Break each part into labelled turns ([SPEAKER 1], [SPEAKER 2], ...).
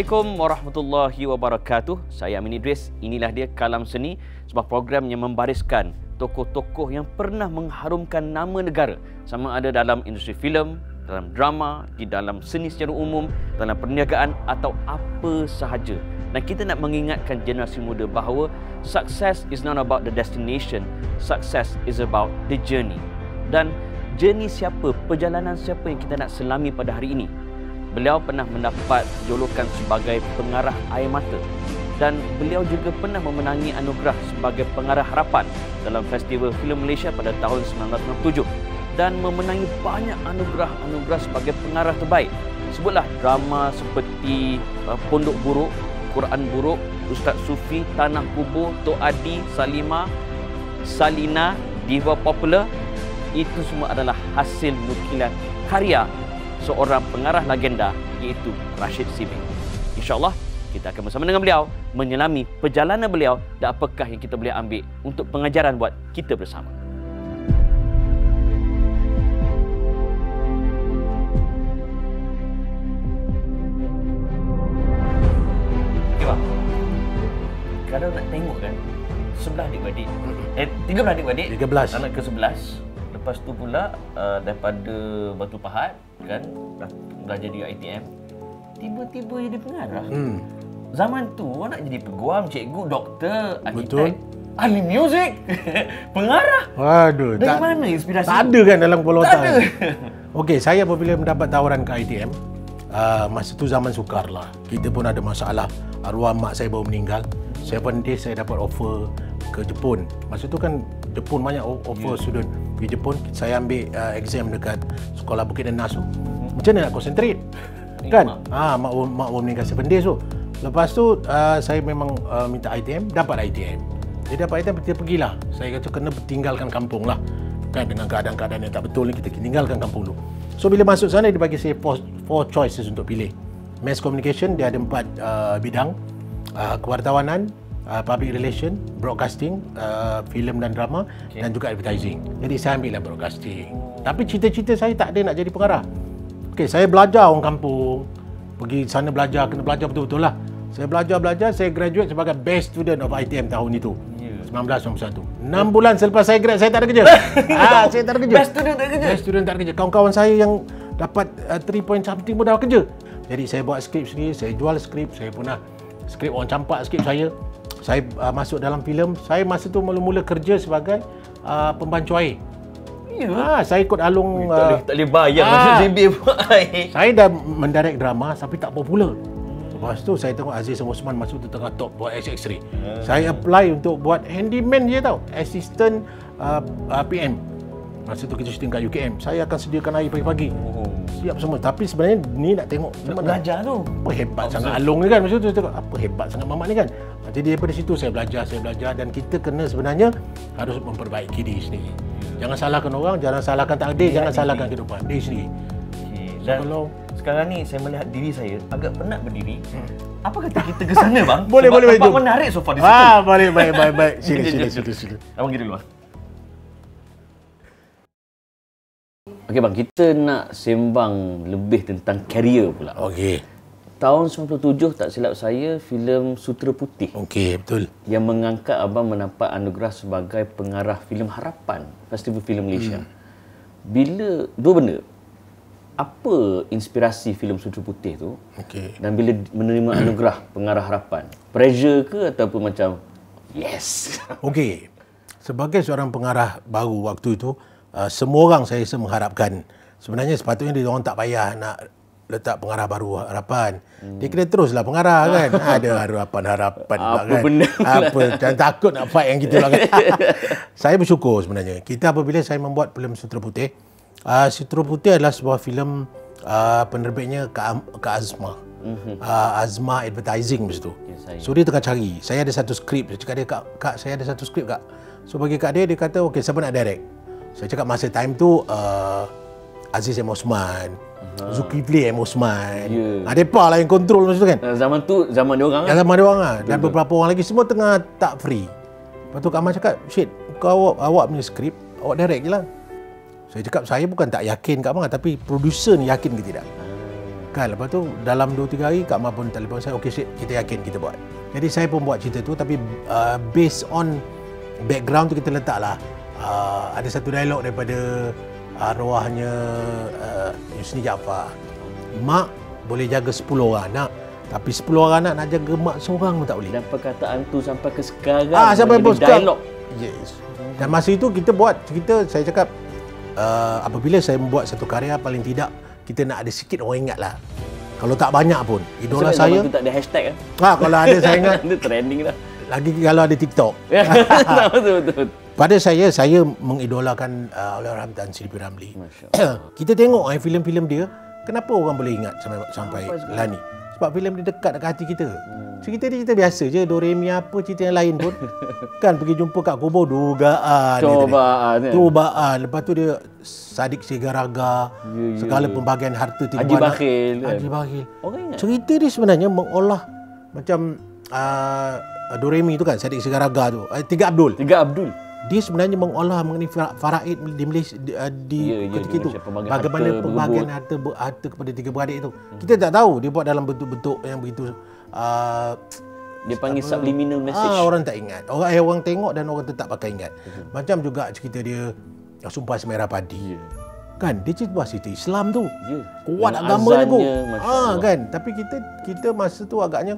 [SPEAKER 1] Assalamualaikum warahmatullahi wabarakatuh. Saya Amin Idris. Inilah dia Kalam Seni, sebuah program yang membariskan tokoh-tokoh yang pernah mengharumkan nama negara, sama ada dalam industri filem, dalam drama, di dalam seni secara umum, dalam perniagaan atau apa sahaja. Dan kita nak mengingatkan generasi muda bahawa success is not about the destination, success is about the journey. Dan journey siapa, perjalanan siapa yang kita nak selami pada hari ini? Beliau pernah mendapat julukan sebagai pengarah air mata dan beliau juga pernah memenangi anugerah sebagai pengarah harapan dalam Festival Filem Malaysia pada tahun 1997 dan memenangi banyak anugerah-anugerah sebagai pengarah terbaik. Sebutlah drama seperti Pondok Buruk, Quran Buruk, Ustaz Sufi, Tanah Kubur, Tok Adi, Salima, Salina, Diva Popular. Itu semua adalah hasil nukilan karya seorang pengarah legenda iaitu Rashid Sibing. InsyaAllah kita akan bersama dengan beliau menyelami perjalanan beliau dan apakah yang kita boleh ambil untuk pengajaran buat kita bersama. Okey bang, kalau nak tengok kan 11 adik-beradik, 13 adik-beradik, 13 anak ke-11. Lepas tu pula daripada Batu Pahat kan belajar di ITM, tiba-tiba jadi pengarah. Zaman tu orang nak jadi peguam, cikgu, doktor, arkitek, ahli muzik, pengarah.
[SPEAKER 2] Waduh,
[SPEAKER 1] dari mana inspirasi?
[SPEAKER 2] Tak ada kan dalam kepala otak.
[SPEAKER 1] Tak ada.
[SPEAKER 2] Okey, saya apabila mendapat tawaran ke ITM, masa tu zaman sukar lah. Kita pun ada masalah. Arwah mak saya baru meninggal. 7 days saya dapat offer ke Jepun. Masa tu kan Jepun banyak offer student pergi Jepun. Saya ambil exam dekat sekolah Bukit Nenas tu. Macam mana nak concentrate? Kan? Mak meninggal 7 days tu. Lepas tu saya memang minta ITM, dapat ITM. Jadi dapat ITM, kita pergilah. Saya kata kena tinggalkan kampung lah. Kan dengan keadaan-keadaan yang tak betul ni, kita tinggalkan kampung tu. So bila masuk sana dia bagi saya 4 choices untuk pilih. Mass Communication dia ada 4 bidang. Kewartawanan, public relation, broadcasting, filem dan drama, dan juga advertising. Jadi saya ambil lah broadcasting. Tapi cita-cita saya tak ada nak jadi pengarah. Okey, saya belajar orang kampung. Pergi sana belajar, kena belajar betul-betul lah. Saya belajar, saya graduate sebagai best student of ITM tahun itu. 1991. 6 bulan selepas saya grad, saya tak ada kerja. Saya tak ada kerja.
[SPEAKER 1] Best student tak ada kerja?
[SPEAKER 2] Best student tak ada kerja. Kawan-kawan saya yang dapat 3 point something pun dah kerja. Jadi saya buat skrip sendiri, saya jual skrip, saya pernah skrip orang campak skrip saya. Saya masuk dalam filem. Saya masa tu mula-mula kerja sebagai pembancu air. Ya. Saya ikut alung.
[SPEAKER 1] Tak boleh bayar macam JB buat air.
[SPEAKER 2] Saya dah mendirect drama tapi tak popular. Lepas tu saya tengok Aziz Osman masuk tu tengah top buat XX3. Saya apply untuk buat handyman je tau. Assistant PM. Masa tu kita syuting kat UKM. Saya akan sediakan air pagi-pagi. Siap semua. Tapi sebenarnya ni nak tengok
[SPEAKER 1] nak belajar tu.
[SPEAKER 2] Apa hebat sangat Along ni kan. Masa tu tengok apa hebat sangat mamak ni kan. Jadi daripada situ saya belajar dan kita kena sebenarnya harus memperbaiki diri sendiri. Jangan salahkan orang, jangan salahkan takdir, jangan salahkan kehidupan diri sendiri.
[SPEAKER 1] Dan kalau sekarang ni saya melihat diri saya agak penat berdiri. Apa kata kita ke sana bang?
[SPEAKER 2] Boleh.
[SPEAKER 1] Nampak menarik so far di situ.
[SPEAKER 2] Boleh. Baik. Sini.
[SPEAKER 1] Abang pergi dulu bang. Okey bang, kita nak sembang lebih tentang karier pula.
[SPEAKER 2] Okey.
[SPEAKER 1] Tahun 97 tak silap saya, filem Sutera Putih.
[SPEAKER 2] Okey, betul.
[SPEAKER 1] Yang mengangkat abang mendapat anugerah sebagai pengarah filem harapan Festival Filem Malaysia. Bila dua benda. Apa inspirasi filem Sutera Putih tu?
[SPEAKER 2] Okey.
[SPEAKER 1] Dan bila menerima anugerah pengarah harapan, pressure ke ataupun macam yes?
[SPEAKER 2] Okey. Sebagai seorang pengarah baru waktu itu, semua orang saya rasa mengharapkan. Sebenarnya sepatutnya dia orang tak payah nak letak pengarah baru harapan. Dia kena teruslah pengarah kan. Ada harapan
[SPEAKER 1] apa
[SPEAKER 2] kan.
[SPEAKER 1] benda
[SPEAKER 2] jangan takut nak fight yang gitu lah kan. Saya bersyukur sebenarnya. Kita apabila saya membuat filem Sutera Putih, Sutera Putih adalah sebuah filem penerbitnya Kak Azma. Azma Advertising masa tu. So dia tengah cari. Saya ada satu skrip. Saya cakap dia, Kak saya ada satu skrip Kak. So bagi Kak dia kata okey siapa nak direct. Saya cakap masa time tu Aziz M. Osman, Zulkifli M. Osman. Mereka lah yang kontrol masa tu kan.
[SPEAKER 1] Zaman tu zaman dia orang.
[SPEAKER 2] Zaman dia orang lah. Dan beberapa orang lagi semua tengah tak free. Lepas tu Kak Amal cakap, "Syed, kau awak punya skrip, awak direct je lah." Saya cakap, saya bukan tak yakin Kak Amal, tapi producer ni yakin ke tidak. Kan, lepas tu dalam 2-3 hari Kak Ma pun telefon saya, okey Syed, kita yakin kita buat. Jadi saya pun buat cerita tu, tapi based on background tu kita letaklah ada satu dialog daripada arwahnya Yusni Jaafar. Mak boleh jaga 10 orang anak, tapi 10 orang anak nak jaga mak seorang pun tak boleh.
[SPEAKER 1] Dan perkataan tu sampai ke sekarang
[SPEAKER 2] sampai pun
[SPEAKER 1] dialog.
[SPEAKER 2] Yes. Dan masa itu kita buat cerita, saya cakap apabila saya membuat satu karya, paling tidak kita nak ada sikit orang ingat lah. Kalau tak banyak pun. Idola
[SPEAKER 1] sebab
[SPEAKER 2] saya.
[SPEAKER 1] Zaman tu tak ada hashtag kan?
[SPEAKER 2] Kalau ada saya ingat.
[SPEAKER 1] Itu trending dah.
[SPEAKER 2] Lagi kalau ada TikTok.
[SPEAKER 1] Betul.
[SPEAKER 2] Pada saya mengidolakan Allahyarham Tan Sri P. Ramlee. Kita tengok filem-filem dia, kenapa orang boleh ingat sampai Lani? Sebab filem dia dekat hati kita. Cerita dia cerita biasa je, Doremi apa cerita yang lain pun. Kan pergi jumpa kat kubur, dugaan. Cobaan. Lepas tu dia Sadik Segaraga, segala pembagian harta timbalan. Haji Bakhil. Cerita dia sebenarnya mengolah macam Doremi tu kan, Sadik Segaraga tu. Tiga Abdul. Dia sebenarnya mengolah mengenai faraid di Malaysia ketika itu. Bagaimana pembagian harta kepada tiga beradik itu. Kita tak tahu, dia buat dalam bentuk-bentuk yang begitu
[SPEAKER 1] dia panggil subliminal message.
[SPEAKER 2] Orang tak ingat. Orang tengok dan orang tetap pakai ingat. Macam juga cerita dia Sumpah Semerah Padi. Kan dia cerita Islam tu. Kuat agama dia tu. Kan, tapi kita masa tu agaknya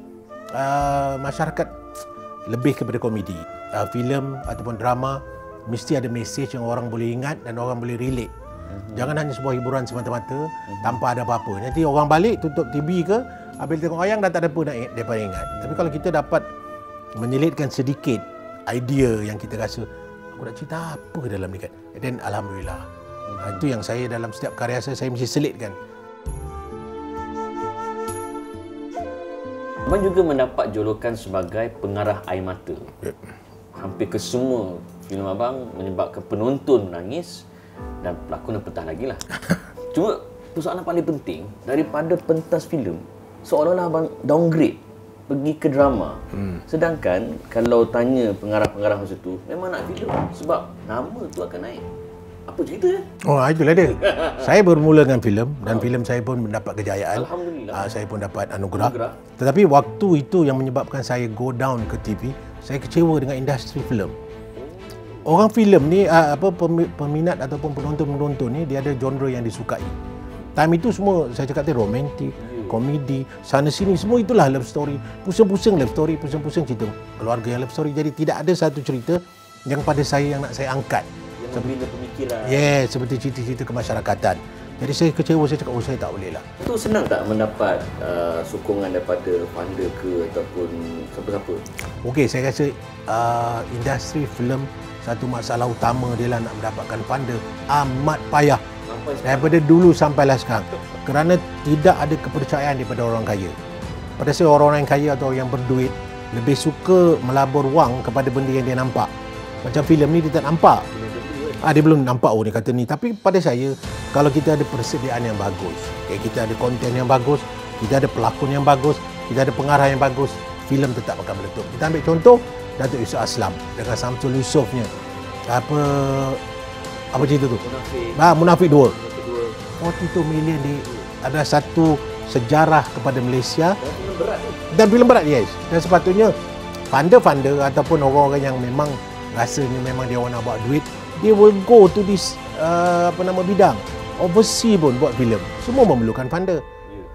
[SPEAKER 2] masyarakat lebih kepada komedi. Filem ataupun drama mesti ada mesej yang orang boleh ingat dan orang boleh relate. Jangan hanya sebuah hiburan semata-mata tanpa ada apa-apa. Nanti orang balik tutup TV ke, habis tengok wayang dah tak ada apa nak depa ingat. Tapi kalau kita dapat menyelitkan sedikit idea yang kita rasa aku nak cerita apa dalam ni kan, dan alhamdulillah. Itu yang saya dalam setiap karya saya mesti selitkan.
[SPEAKER 1] Abang juga mendapat julukan sebagai pengarah air mata. Hampir ke semua filem abang menyebabkan penonton menangis dan pelakon petah lagi lah. Cuma persoalan paling penting, daripada pentas filem, seolah-olah abang downgrade pergi ke drama. Sedangkan kalau tanya pengarah-pengarah masa tu, memang nak filem sebab nama tu akan naik. Apa cerita ya?
[SPEAKER 2] Itulah dia. Saya bermula dengan filem dan filem saya pun mendapat kejayaan.
[SPEAKER 1] Alhamdulillah.
[SPEAKER 2] Saya pun dapat anugerah. Tetapi waktu itu yang menyebabkan saya go down ke TV, saya kecewa dengan industri filem. Orang filem ni peminat ataupun penonton-penonton ni dia ada genre yang disukai. Time itu semua saya cakap tadi romantik, komedi, sana sini semua itulah love story. Pusing-pusing love story, pusing-pusing cerita keluarga yang love story. Jadi tidak ada satu cerita yang pada saya yang nak saya angkat.
[SPEAKER 1] Membina pemikiran.
[SPEAKER 2] Seperti cerita-cerita kemasyarakatan. Jadi saya kecewa, saya cakap saya tak boleh lah.
[SPEAKER 1] Itu senang tak mendapat sokongan daripada funder ke ataupun siapa-siapa?
[SPEAKER 2] Okey, saya rasa industri filem satu masalah utama dia lah nak mendapatkan funder amat payah. Daripada dulu sampailah sekarang. Kerana tidak ada kepercayaan daripada orang kaya. Pada saya orang-orang yang kaya atau yang berduit lebih suka melabur wang kepada benda yang dia nampak. Macam filem ni dia tak nampak. Dia belum nampak ni kata ni. Tapi pada saya, kalau kita ada persediaan yang bagus, kita ada konten yang bagus, kita ada pelakon yang bagus, kita ada pengarah yang bagus, filem tetap akan meletup. Kita ambil contoh Datuk Yusof Aslam dengan Samsul Yusof-nya. Apa cerita tu? Munafik 2. 42 million adalah satu sejarah kepada Malaysia. Dan filem berat, yes. Dan sepatutnya funder-funder ataupun orang-orang yang memang rasanya memang dia orang nak buat duit, dia will go to this bidang. Overseas pun buat filem. Semua memerlukan funder.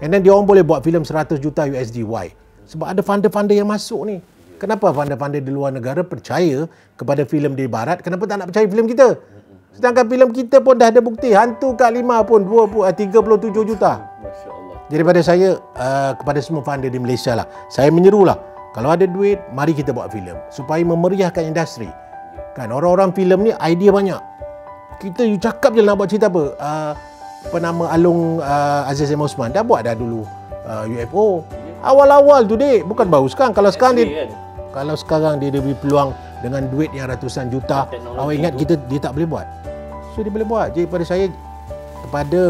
[SPEAKER 2] And then dia orang boleh buat filem 100 juta USD. Why? Sebab ada funder-funder yang masuk ni. Kenapa funder-funder di luar negara percaya kepada filem di barat, kenapa tak nak percaya filem kita? Sedangkan filem kita pun dah ada bukti. Hantu Kak Lima pun 37 juta.
[SPEAKER 1] Masya-Allah.
[SPEAKER 2] Jadi pada saya, kepada semua funder di Malaysia lah, saya menyerulah, kalau ada duit, mari kita buat filem supaya memeriahkan industri. Kan orang-orang filem ni idea banyak. Kita cakap je nak buat cerita apa nama Alung Aziz M. Osman dah buat dah dulu UFO. Awal-awal tu dek, bukan baru sekarang. Kalau sekarang dia beri peluang dengan duit yang ratusan juta, awak ingat dia tak boleh buat. So dia boleh buat. Jadi pada saya, kepada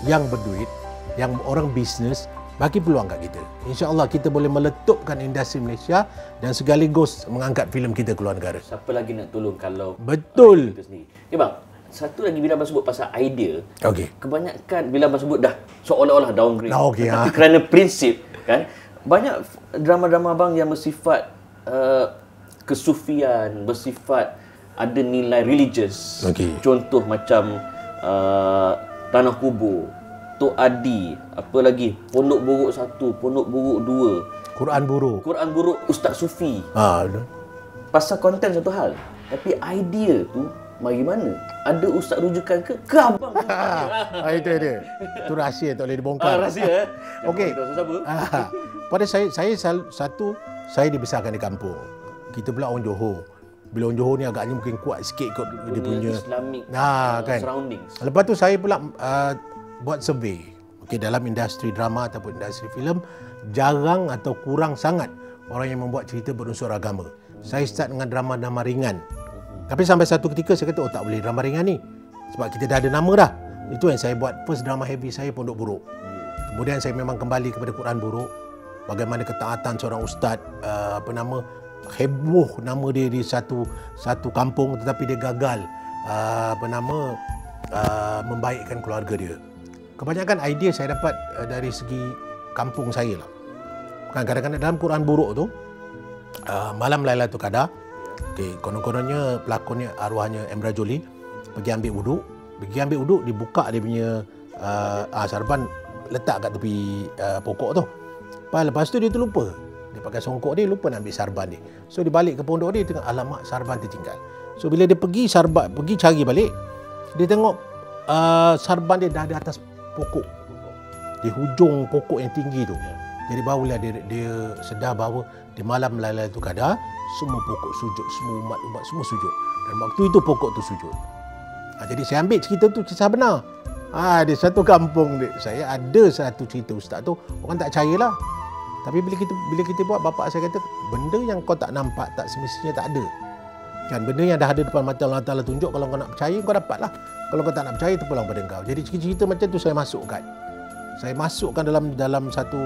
[SPEAKER 2] yang berduit, yang orang bisnes, bagi peluang kat kita. InsyaAllah kita boleh meletupkan industri Malaysia dan sekaligus mengangkat filem kita ke luar negara.
[SPEAKER 1] Siapa lagi nak tolong kalau
[SPEAKER 2] betul
[SPEAKER 1] kita sendiri? Okay bang, satu lagi bila abang sebut pasal idea,
[SPEAKER 2] Okey.
[SPEAKER 1] kebanyakan bila abang sebut dah seolah-olah downgrade.
[SPEAKER 2] Okey,
[SPEAKER 1] tapi kerana prinsip kan, banyak drama-drama abang yang bersifat kesufian, bersifat ada nilai religious.
[SPEAKER 2] Okey.
[SPEAKER 1] Contoh macam Tanah Kubur, Tok Adi, apa lagi? Pondok Buruk 1, Pondok Buruk 2,
[SPEAKER 2] Quran buruk.
[SPEAKER 1] Quran Buruk Ustaz Sufi.
[SPEAKER 2] Betul.
[SPEAKER 1] Pasal konten satu hal, tapi idea tu mari mana? Ada ustaz rujukan ke abang?
[SPEAKER 2] Itu dia. Itu rahsia tak boleh dibongkar.
[SPEAKER 1] Rahsia.
[SPEAKER 2] Okey.
[SPEAKER 1] Siapa?
[SPEAKER 2] Pada saya dibesarkan di kampung. Kita pula orang Johor. Bila orang Johor ni agaknya mungkin kuat sikit kot dia punya
[SPEAKER 1] Islamic
[SPEAKER 2] kan.
[SPEAKER 1] surroundings.
[SPEAKER 2] Lepas tu saya pula buat survey. Okey, dalam industri drama ataupun industri filem jarang atau kurang sangat orang yang membuat cerita berunsur agama. Saya start dengan drama-drama ringan. Tapi sampai satu ketika saya kata, tak boleh drama ringan ni. Sebab kita dah ada nama dah. Itu yang saya buat. First drama heavy saya Pondok Buruk. Kemudian saya memang kembali kepada Quran Buruk. Bagaimana ketaatan seorang ustaz, heboh nama dia di satu kampung, tetapi dia gagal membaikkan keluarga dia. Kebanyakan idea saya dapat dari segi kampung saya lah. Kadang-kadang dalam Quran Buruk tu, malam Lailatul Qadar, konon-kononnya pelakonnya arwahnya Emra Jolie pergi ambil wuduk, dibuka dia punya sarban, letak kat tepi pokok tu. Lepas tu dia terlupa. Dia pakai songkok dia, lupa nak ambil sarban dia. So dia balik ke pondok dia, tengok alamak sarban tertinggal. So bila dia pergi cari balik, dia tengok sarban dia dah di atas pokok, di hujung pokok yang tinggi tu. Jadi barulah dia sedar bahawa di malam Lailatul Qadar semua pokok sujud, semua umat semua sujud. Dan waktu itu pokok tu sujud. Jadi saya ambil cerita tu kisah benar. Di satu kampung saya ada satu cerita ustaz tu, orang tak percayalah. Tapi bila kita buat, bapak saya kata, benda yang kau tak nampak tak semestinya tak ada. Kan, benda yang dah ada depan mata Allah Ta'ala tunjuk, kalau kau nak percaya kau dapatlah. Kalau kau tak nak percaya, terpulang pada kau. Jadi cerita-cerita macam tu saya masukkan dalam satu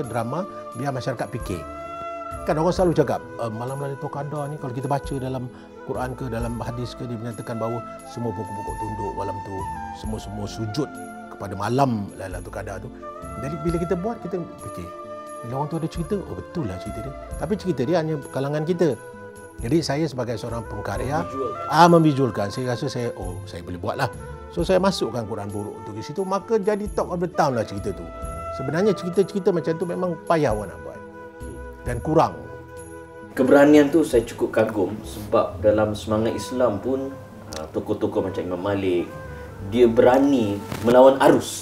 [SPEAKER 2] drama biar masyarakat fikir. Kan orang selalu cakap malam Lailatul Qadar ni, kalau kita baca dalam Quran ke dalam hadis ke, dia menyatakan bahawa semua pokok-pokok tunduk malam tu, semua sujud kepada malam Lailatul Qadar tu. Jadi bila kita buat, kita fikir, bila orang tu ada cerita, betul lah cerita dia. Tapi cerita dia hanya kalangan kita. Jadi saya sebagai seorang pengkarya memvisualkan. Saya rasa saya boleh buat lah. So saya masukkan Quran Buruk tu di situ, maka jadi Talk of the Town lah cerita tu. Sebenarnya cerita-cerita macam tu memang payah orang nak buat. Dan kurang.
[SPEAKER 1] Keberanian tu saya cukup kagum, sebab dalam semangat Islam pun tokoh-tokoh macam Imam Malik, dia berani melawan arus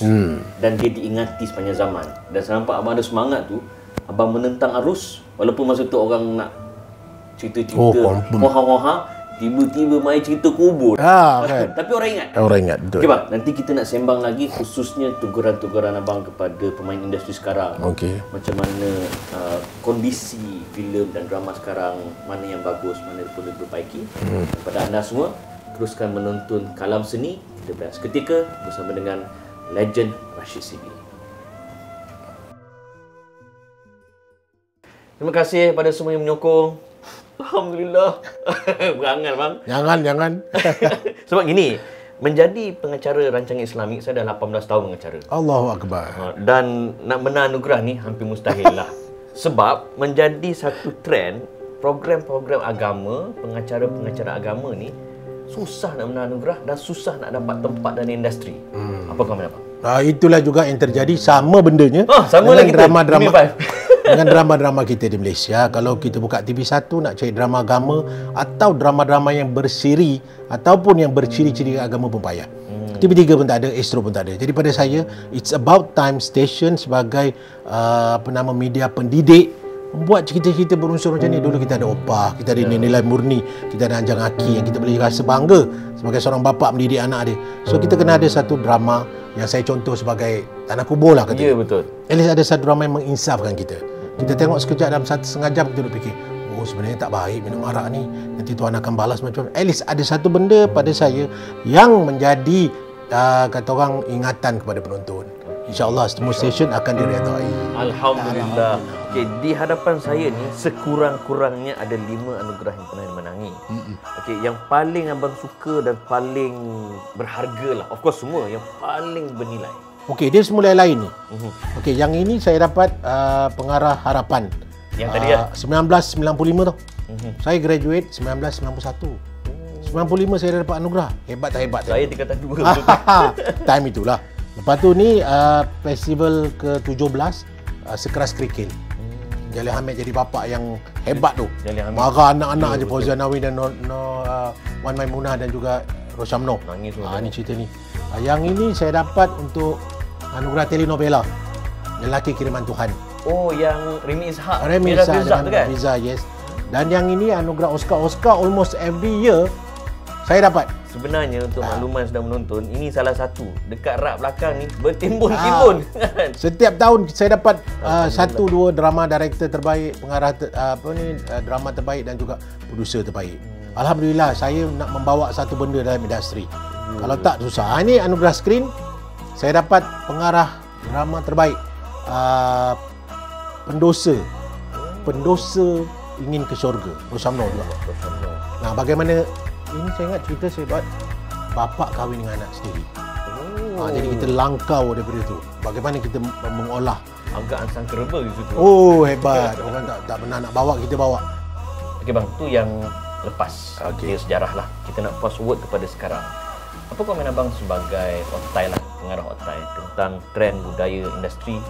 [SPEAKER 1] dan dia diingati sepanjang zaman. Dan saya nampak abang ada semangat tu, abang menentang arus walaupun masa tu orang nak cerita-cerita moha-moha, tiba-tiba main cerita kubur.
[SPEAKER 2] Kan.
[SPEAKER 1] Tapi orang ingat.
[SPEAKER 2] Orang ingat, betul.
[SPEAKER 1] Okay bang, nanti kita nak sembang lagi khususnya teguran-teguran abang kepada pemain industri sekarang. Macam mana kondisi filem dan drama sekarang, mana yang bagus, mana yang perlu diperbaiki. Kepada anda semua, teruskan menonton Kalam Seni. Kita berehat seketika bersama dengan legend Rashid Sibi. Terima kasih pada semua yang menyokong. Alhamdulillah. Berangan bang.
[SPEAKER 2] Jangan.
[SPEAKER 1] Sebab gini, menjadi pengacara rancangan Islamik, saya dah 18 tahun mengacara.
[SPEAKER 2] Allahu Akbar.
[SPEAKER 1] Dan nak menang anugerah ni hampir mustahil lah. Sebab menjadi satu trend, program-program agama, pengacara-pengacara agama ni susah nak menang anugerah dan susah nak dapat tempat dalam industri. Apa komen abang?
[SPEAKER 2] Itulah juga yang terjadi, sama bendanya
[SPEAKER 1] sama
[SPEAKER 2] dengan
[SPEAKER 1] lagi
[SPEAKER 2] drama-drama dengan drama-drama kita di Malaysia. Kalau kita buka TV1 nak cari drama agama atau drama-drama yang bersiri ataupun yang berciri-ciri agama pun payah. TV3 pun tak ada, Astro pun tak ada. Jadi pada saya, it's about time station sebagai media pendidik membuat cerita-cerita berunsur macam ni. Dulu kita ada Opah, kita ada nilai murni, kita ada Anjang Aki yang kita boleh rasa bangga sebagai seorang bapa mendidik anak dia. So kita kena ada satu drama yang saya contoh sebagai Tanah Kubur lah katanya.
[SPEAKER 1] Ya, betul.
[SPEAKER 2] At least ada satu drama yang menginsafkan kita. Kita tengok sekejap dalam setengah jam, kita duduk fikir, sebenarnya tak baik minum arak ni, nanti Tuhan akan balas macam. At least ada satu benda pada saya yang menjadi kata orang ingatan kepada penonton. InsyaAllah semua stesen akan diredai.
[SPEAKER 1] Alhamdulillah. Okey, di hadapan saya ni sekurang-kurangnya ada 5 anugerah yang pernah dimenangi. Okey, yang paling abang suka dan paling berharga lah. Of course semua yang paling bernilai.
[SPEAKER 2] Okey, dia semula lain ni. Okey, yang ini saya dapat pengarah harapan.
[SPEAKER 1] Yang tadi ya?
[SPEAKER 2] 1995 tau. Saya graduate 1991. 95 saya dah dapat anugerah. Hebat tak hebat?
[SPEAKER 1] Saya tingkatan 2.
[SPEAKER 2] Time itulah. Lepas tu ni festival ke-17 Sekeras Kerikil. Jalil Hamid jadi bapa yang hebat tu. Marah anak-anak je, Fauzan Nawi dan Wan Maimunah dan juga Roshamno.
[SPEAKER 1] Nangis
[SPEAKER 2] ni cerita ni. Yang ini saya dapat untuk anugerah telenovela Lelaki Kiriman Tuhan.
[SPEAKER 1] Oh, yang Remy Ishak.
[SPEAKER 2] Remy Ishak dengan kan? Fiza, yes. Dan yang ini anugerah Oscar almost every year saya dapat.
[SPEAKER 1] Sebenarnya untuk makluman sedang menonton, ini salah satu dekat rak belakang ni bertimbun-timbun.
[SPEAKER 2] Setiap tahun saya dapat 1-2 drama director terbaik, pengarah drama terbaik dan juga producer terbaik. Alhamdulillah saya nak membawa satu benda dalam industri. Kalau tak susah. Ini anugerah skrin. Saya dapat pengarah drama terbaik. Pendosa Ingin ke Syurga. Roshamno juga. Nah, bagaimana ini saya ingat cerita saya buat bapa kahwin dengan anak sendiri. Jadi kita langkau daripada tu. Bagaimana kita mengolah.
[SPEAKER 1] Agak unsangkerable di situ.
[SPEAKER 2] Oh, hebat. Orang tak pernah nak bawa, kita bawa.
[SPEAKER 1] Okey bang, tu yang lepas. Dia sejarah lah. Kita nak fast forward kepada sekarang. Apa komen abang sebagai otai lah, pengarah otai tentang trend budaya industri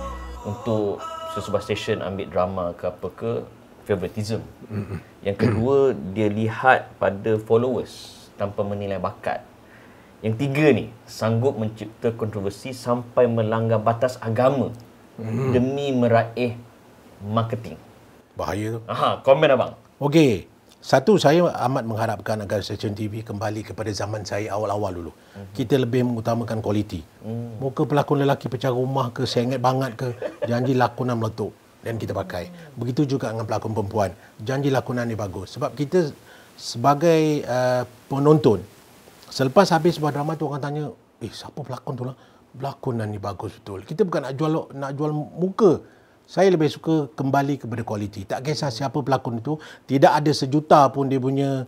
[SPEAKER 1] untuk sesebuah stesen ambil drama ke apa ke, favoritism. Yang kedua, dia lihat pada followers tanpa menilai bakat. Yang tiga ni, sanggup mencipta kontroversi sampai melanggar batas agama demi meraih marketing.
[SPEAKER 2] Bahaya tu.
[SPEAKER 1] Komen abang.
[SPEAKER 2] Okey. Satu, saya amat mengharapkan agar stesen TV kembali kepada zaman saya awal-awal dulu. Kita lebih mengutamakan kualiti. Muka pelakon lelaki pecah rumah ke, sengit banget ke, janji lakonan meletup dan kita pakai. Begitu juga dengan pelakon perempuan. Janji lakonan ni bagus. Sebab kita sebagai penonton, selepas habis sebuah drama tu orang tanya, siapa pelakon tu lah? Pelakonan ni bagus betul. Kita bukan nak jual muka. Saya lebih suka kembali kepada kualiti. Tak kisah siapa pelakon itu, tidak ada sejuta pun dia punya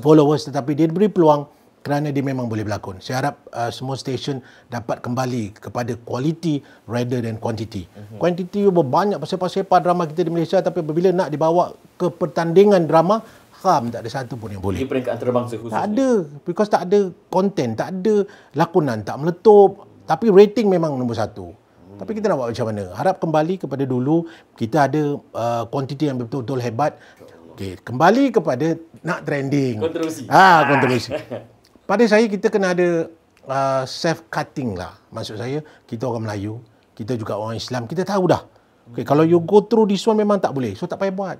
[SPEAKER 2] followers, tetapi dia beri peluang kerana dia memang boleh berlakon. Saya harap semua stesen dapat kembali kepada kualiti rather than quantity. Quantity banyak pasal-pasal drama kita di Malaysia, tapi apabila nak dibawa ke pertandingan drama, tak ada satu pun yang boleh.
[SPEAKER 1] Di peringkat antarabangsa khusus.
[SPEAKER 2] Tak ada, because tak ada konten, tak ada lakonan, tak meletup. Tapi rating memang nombor satu. Tapi kita nak buat macam mana? Harap kembali kepada dulu, kita ada kuantiti yang betul-betul hebat. Okay, kembali kepada nak trending.
[SPEAKER 1] Kontroversi.
[SPEAKER 2] Kontroversi. Pada saya, kita kena ada self-cutting lah. Maksud saya, kita orang Melayu, kita juga orang Islam, kita tahu dah. Okay, kalau you go through this one memang tak boleh. So, tak payah buat.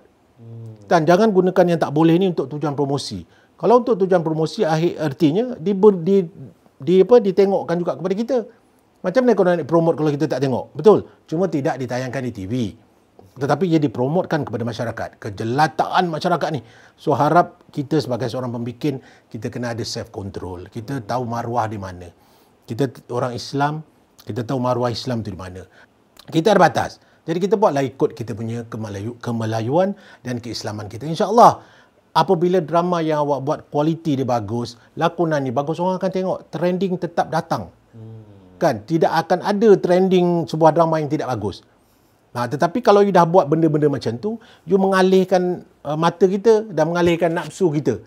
[SPEAKER 2] Dan jangan gunakan yang tak boleh ni untuk tujuan promosi. Kalau untuk tujuan promosi, artinya ditengokkan juga kepada kita. Macam mana kalau nak promote kalau kita tak tengok? Betul. Cuma tidak ditayangkan di TV. Tetapi ia dipromotkan kepada masyarakat. Kejelataan masyarakat ni. So harap kita sebagai seorang pembikin, kita kena ada self-control. Kita tahu maruah di mana. Kita orang Islam, kita tahu maruah Islam tu di mana. Kita ada batas. Jadi kita buatlah ikut kita punya kemelayuan dan keislaman kita. InsyaAllah, apabila drama yang awak buat kualiti dia bagus, lakonan ni bagus, orang akan tengok. Trending tetap datang. Kan, tidak akan ada trending sebuah drama yang tidak bagus. Tetapi kalau you dah buat benda-benda macam tu, you mengalihkan mata kita dan mengalihkan nafsu kita.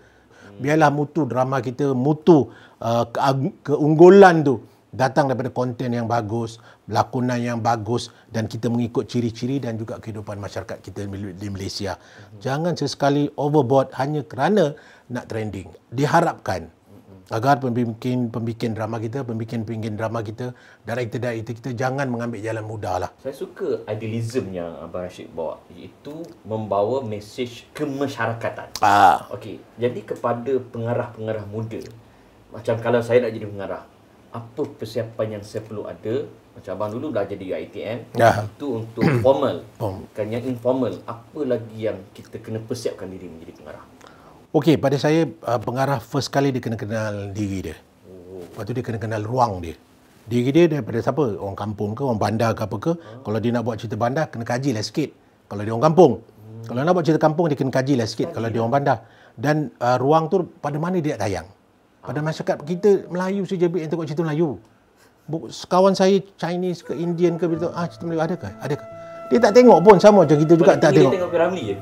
[SPEAKER 2] Biarlah mutu drama kita, mutu keunggulan tu datang daripada konten yang bagus, lakonan yang bagus dan kita mengikut ciri-ciri dan juga kehidupan masyarakat kita di Malaysia. Jangan sesekali overboard hanya kerana nak trending. Diharapkan agar pembikin drama kita, pembikin drama kita, director kita jangan mengambil jalan mudah lah.
[SPEAKER 1] Saya suka idealism yang Abang Rashid bawa, iaitu membawa mesej kemasyarakatan. Okey, jadi kepada pengarah-pengarah muda, macam kalau saya nak jadi pengarah, apa persiapan yang saya perlu ada? Macam abang dulu dah jadi ITM, itu untuk formal. Kan yang informal, apa lagi yang kita kena persiapkan diri menjadi pengarah?
[SPEAKER 2] Okey, pada saya pengarah first kali dia kena kenal diri dia. Lepas tu dia kena kenal ruang dia. Diri dia daripada siapa? Orang kampung ke, orang bandar ke apa ke. Kalau dia nak buat cerita bandar, kena kajilah sikit. kalau dia orang kampung. Kalau nak buat cerita kampung, dia kena kaji lah sikit kalau dia orang bandar. Dan ruang tu pada mana dia nak tayang. Pada masyarakat kita Melayu saja yang tengok cerita Melayu. Kawan saya Chinese ke Indian ke begitu, cerita Melayu adakah? Adakah? Dia tak tengok pun, sama macam kita juga tak tengok.
[SPEAKER 1] Dia tengok P.Ramlee je.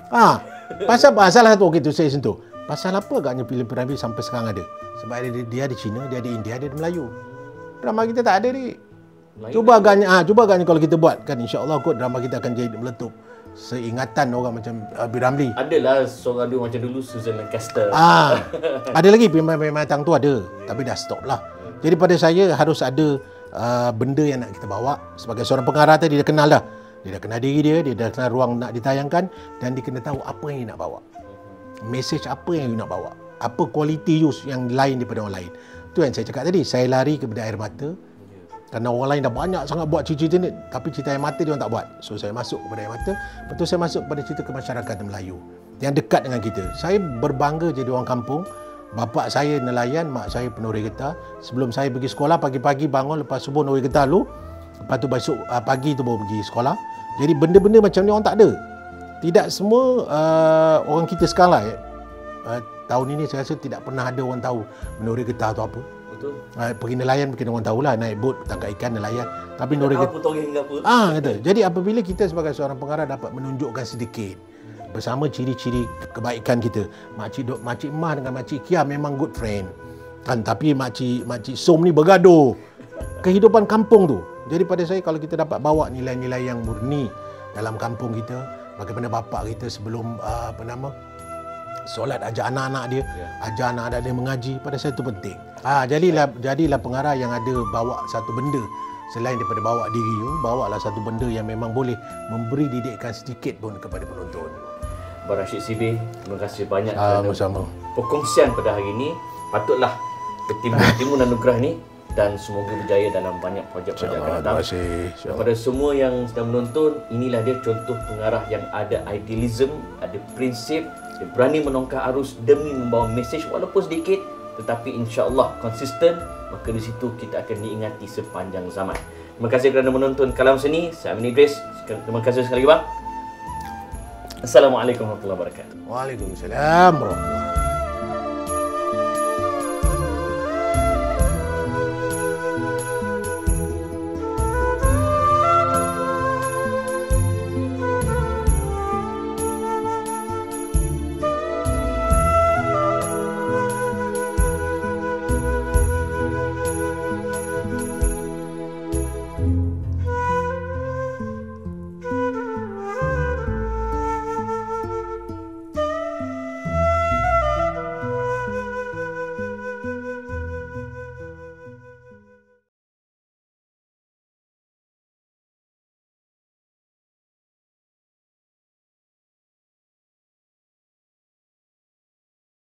[SPEAKER 2] Pasal salah satu okey tu saya sentuh. Pasal apa agaknya filem P.Ramlee sampai sekarang ada? Sebab dia ada Cina, dia ada India, dia ada Melayu. Drama kita tak ada ni. Cuba agaknya kalau kita buat kan, insya-Allah kot drama kita akan jadi meletup seingatan orang macam P.Ramlee.
[SPEAKER 1] Adalah seorang dia macam dulu Susan Lancaster.
[SPEAKER 2] Ada lagi pemain-pemain matang tu ada, tapi dah stop lah. Jadi pada saya harus ada benda yang nak kita bawa. Sebagai seorang pengarah tadi dia kenal dah. Dia dah kenal diri dia dah kenal ruang nak ditayangkan dan dia kena tahu apa yang dia nak bawa. Mesej apa yang you nak bawa. Apa kualiti you yang lain daripada orang lain. Tu yang saya cakap tadi, saya lari kepada air mata. Kerana orang lain dah banyak sangat buat cerita ni, tapi cerita air mata dia orang tak buat. So saya masuk kepada air mata, betul saya masuk kepada cerita kemasyarakatan Melayu yang dekat dengan kita. Saya berbangga jadi orang kampung. Bapa saya nelayan, mak saya penuri getah. Sebelum saya pergi sekolah, pagi-pagi bangun lepas subuh nuri getah dulu. Lepas tu besok pagi tu baru pergi sekolah. Jadi benda-benda macam ni orang tak ada. Tidak semua orang kita sekarang lah. Tahun ini saya rasa tidak pernah ada orang tahu menuri getah tu apa. Betul. Pergi nelayan mungkin orang tahulah, naik bot tangkap ikan nelayan. Tapi menuri getah kata. Jadi apabila kita sebagai seorang pengarah dapat menunjukkan sedikit bersama ciri-ciri kebaikan kita. Makcik Mah dengan Makcik Kia memang good friend. Kan, tapi Makcik Som ni bergaduh. Kehidupan kampung tu. Jadi pada saya kalau kita dapat bawa nilai-nilai yang murni dalam kampung kita, bagaimana bapa kita sebelum solat ajar anak-anak dia, ajar anak-anak dia mengaji, pada saya itu penting. Jadilah pengarah yang ada bawa satu benda selain daripada bawa diri you, bawalah satu benda yang memang boleh memberi didikan sedikit pun kepada penonton.
[SPEAKER 1] Abang Rashid CB, terima kasih banyak
[SPEAKER 2] sama
[SPEAKER 1] perkongsian pada hari ini. Patutlah bertimbun anugerah ni dan semoga berjaya dalam banyak projek-projek akan datang. Kepada semua yang sedang menonton, inilah dia contoh pengarah yang ada idealism, ada prinsip, dia berani menongkar arus demi membawa mesej walaupun sedikit, tetapi insya-Allah konsisten, maka di situ kita akan diingati sepanjang zaman. Terima kasih kerana menonton Kalam Seni. Saya Amin Idris. Terima kasih sekali lagi bang. Assalamualaikum warahmatullahi wabarakatuh.
[SPEAKER 2] Waalaikumsalam.